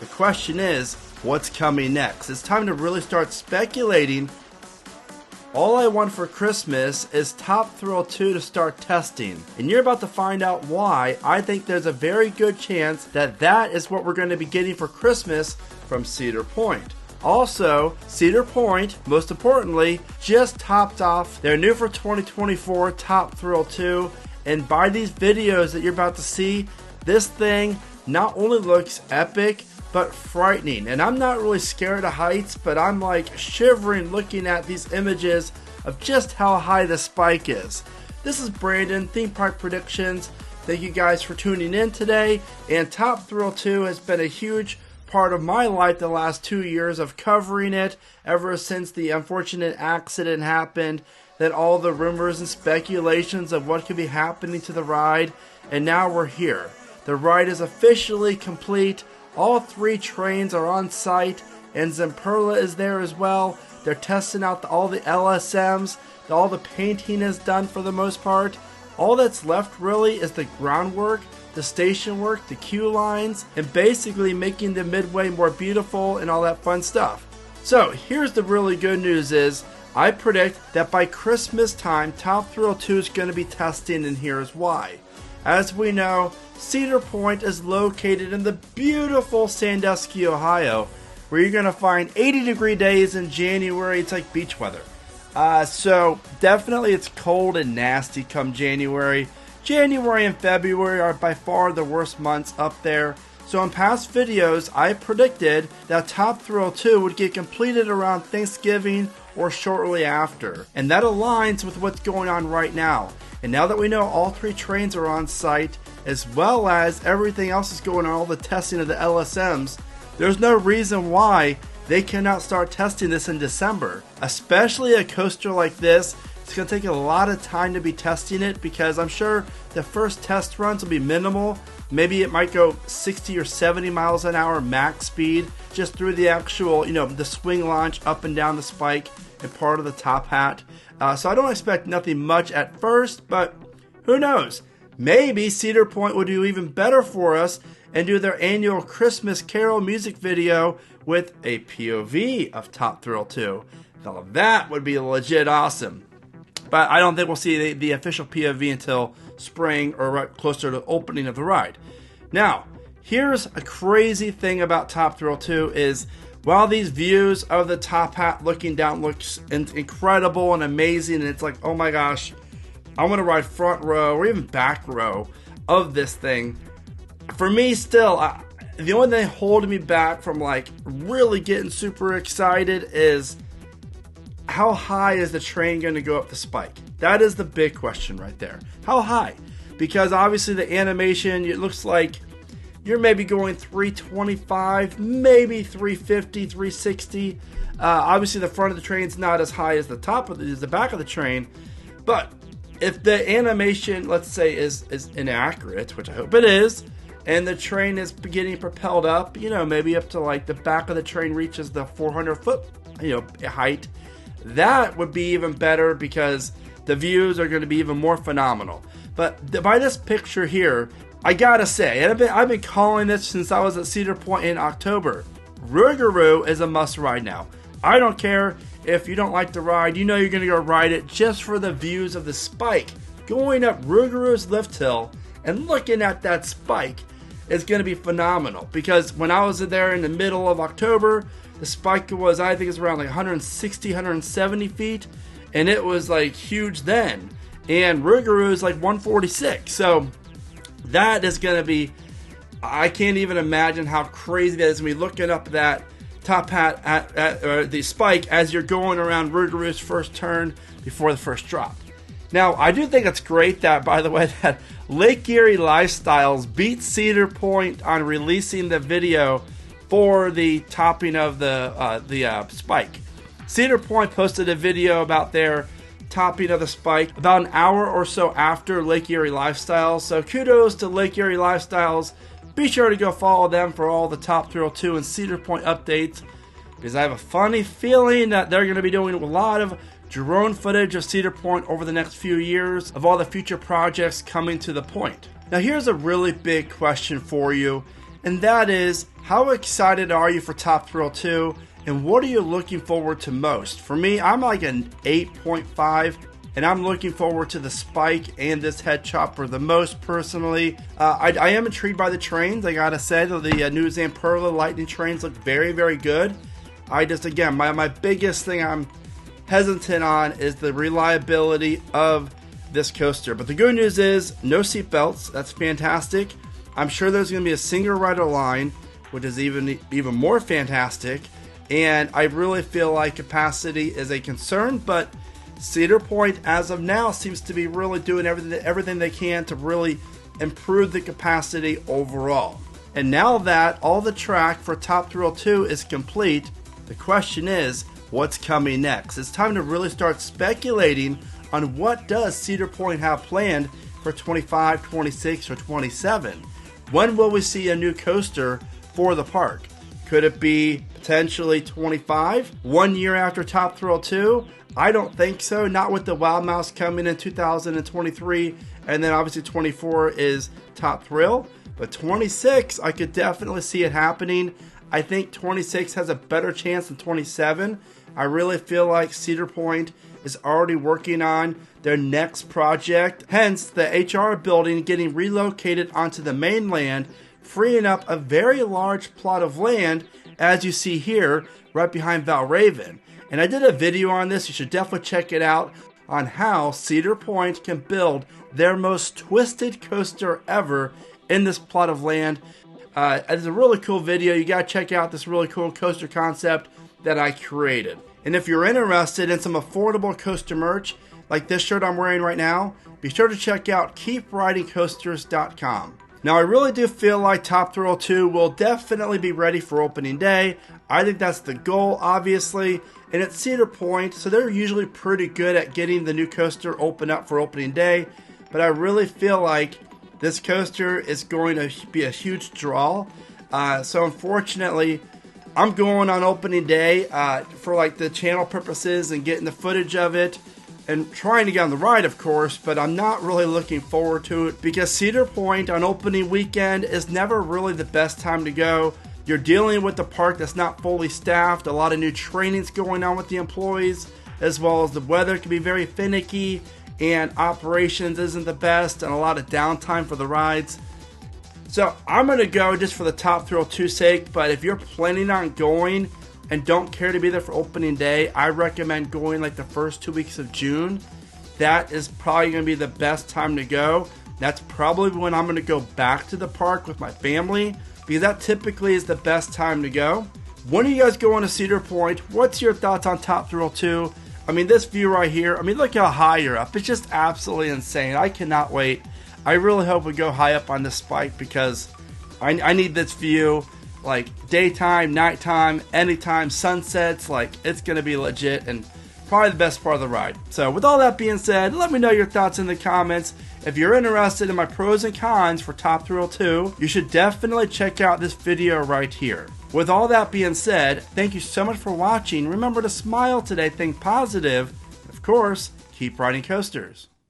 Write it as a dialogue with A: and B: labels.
A: The question is, what's coming next? It's time to really start speculating. All I want for Christmas is Top Thrill 2 to start testing, and you're about to find out why. I think there's a very good chance that that is what we're going to be getting for Christmas from Cedar Point. Also, Cedar Point, most importantly, just topped off their new for 2024 Top Thrill 2, and by these videos that you're about to see, this thing not only looks epic, but frightening. And I'm not really scared of heights, but I'm like shivering looking at these images of just how high the spike is. This is Brandon, Theme Park Predictions. Thank you guys for tuning in today. And Top Thrill 2 has been a huge part of my life the last 2 years of covering it ever since the unfortunate accident happened. Then all the rumors and speculations of what could be happening to the ride. And now we're here. The ride is officially complete. All 3 trains are on site, and Zamperla is there as well. They're testing out all the LSMs. All the painting is done for the most part. All that's left really is the groundwork, the station work, the queue lines, and basically making the midway more beautiful and all that fun stuff. So here's the really good news is, I predict that by Christmas time, Top Thrill 2 is going to be testing, and here's why. As we know, Cedar Point is located in the beautiful Sandusky, Ohio, where you're going to find 80-degree days in January. It's like beach weather. So definitely it's cold and nasty come January. January and February are by far the worst months up there. So in past videos, I predicted that Top Thrill 2 would get completed around Thanksgiving or shortly after. And that aligns with what's going on right now. And now that we know all 3 trains are on site, as well as everything else is going on, all the testing of the LSMs, there's no reason why they cannot start testing this in December. Especially a coaster like this, it's going to take a lot of time to be testing it, because I'm sure the first test runs will be minimal. Maybe it might go 60 or 70 miles an hour max speed, just through the actual, the swing launch up and down the spike and part of the top hat. So I don't expect nothing much at first, but who knows? Maybe Cedar Point will do even better for us and do their annual Christmas Carol music video with a POV of Top Thrill 2. Now that would be legit awesome. But I don't think we'll see the official POV until spring or right closer to the opening of the ride. Now, here's a crazy thing about Top Thrill 2 is, while these views of the top hat looking down looks incredible and amazing, and it's like, oh my gosh, I want to ride front row or even back row of this thing. For me still, the only thing holding me back from like really getting super excited is, how high is the train going to go up the spike? That is the big question right there. How high? Because obviously the animation, it looks like you're maybe going 325, maybe 350, 360. Obviously the front of the train's not as high as the top of the back of the train. But if the animation, let's say, is inaccurate, which I hope it is, and the train is getting propelled up, maybe up to like the back of the train reaches the 400-foot, height, that would be even better, because the views are going to be even more phenomenal. But by this picture here, I gotta say, and I've been calling this since I was at Cedar Point in October, Rougarou is a must ride now. I don't care if you don't like the ride, you're going to go ride it just for the views of the spike. Going up Rougarou's lift hill and looking at that spike is going to be phenomenal, because when I was there in the middle of October, the spike was, I think it's around like 160, 170 feet, and it was like huge then. And Rougarou is like 146, so that is going to be, I can't even imagine how crazy that is going to be, looking up that top hat at the spike as you're going around Rougarou's first turn before the first drop. Now, I do think it's great that, by the way, that Lake Erie Lifestyles beat Cedar Point on releasing the video for the topping of the spike. Cedar Point posted a video about their topping of the spike about an hour or so after Lake Erie Lifestyles. So kudos to Lake Erie Lifestyles. Be sure to go follow them for all the Top Thrill 2 and Cedar Point updates, because I have a funny feeling that they're going to be doing a lot of drone footage of Cedar Point over the next few years of all the future projects coming to the point. Now here's a really big question for you, and that is, how excited are you for Top Thrill 2, and what are you looking forward to most? For me, I'm like an 8.5, and I'm looking forward to the spike and this head chopper the most personally. I am intrigued by the trains. I gotta say that the new Zamperla lightning trains look very, very good. Again, my biggest thing I'm hesitant on is the reliability of this coaster. But the good news is no seat belts. That's fantastic. I'm sure there's going to be a single rider line, which is even more fantastic. And I really feel like capacity is a concern, but Cedar Point as of now seems to be really doing everything they can to really improve the capacity overall. And now that all the track for Top Thrill 2 is complete, the question is, what's coming next? It's time to really start speculating on what does Cedar Point have planned for 25, 26, or 27. When will we see a new coaster for the park? Could it be potentially 25? 1 year after Top Thrill 2? I don't think so. Not with the Wild Mouse coming in 2023, and then obviously 24 is Top Thrill. But 26, I could definitely see it happening. I think 26 has a better chance than 27. I really feel like Cedar Point is already working on their next project. Hence, the HR building getting relocated onto the mainland, freeing up a very large plot of land, as you see here, right behind Valraven. And I did a video on this. You should definitely check it out on how Cedar Point can build their most twisted coaster ever in this plot of land. It's a really cool video. You gotta check out this really cool coaster concept that I created. And if you're interested in some affordable coaster merch, like this shirt I'm wearing right now, be sure to check out keepridingcoasters.com. Now I really do feel like Top Thrill 2 will definitely be ready for opening day. I think that's the goal, obviously, and it's Cedar Point, so they're usually pretty good at getting the new coaster open up for opening day, but I really feel like this coaster is going to be a huge draw. So unfortunately, I'm going on opening day for like the channel purposes and getting the footage of it and trying to get on the ride, of course, but I'm not really looking forward to it because Cedar Point on opening weekend is never really the best time to go. You're dealing with a park that's not fully staffed, a lot of new trainings going on with the employees, as well as the weather can be very finicky and operations isn't the best and a lot of downtime for the rides. So I'm going to go just for the Top Thrill 2 sake, but if you're planning on going and don't care to be there for opening day, I recommend going like the first 2 weeks of June. That is probably going to be the best time to go. That's probably when I'm going to go back to the park with my family because that typically is the best time to go. When are you guys going to Cedar Point? What's your thoughts on Top Thrill 2? I mean, this view right here, I mean, look how high you're up. It's just absolutely insane. I cannot wait. I really hope we go high up on this spike because I need this view. Like daytime, nighttime, anytime, sunsets, like it's going to be legit and probably the best part of the ride. So with all that being said, let me know your thoughts in the comments. If you're interested in my pros and cons for Top Thrill 2, you should definitely check out this video right here. With all that being said, thank you so much for watching. Remember to smile today, think positive, and of course, keep riding coasters.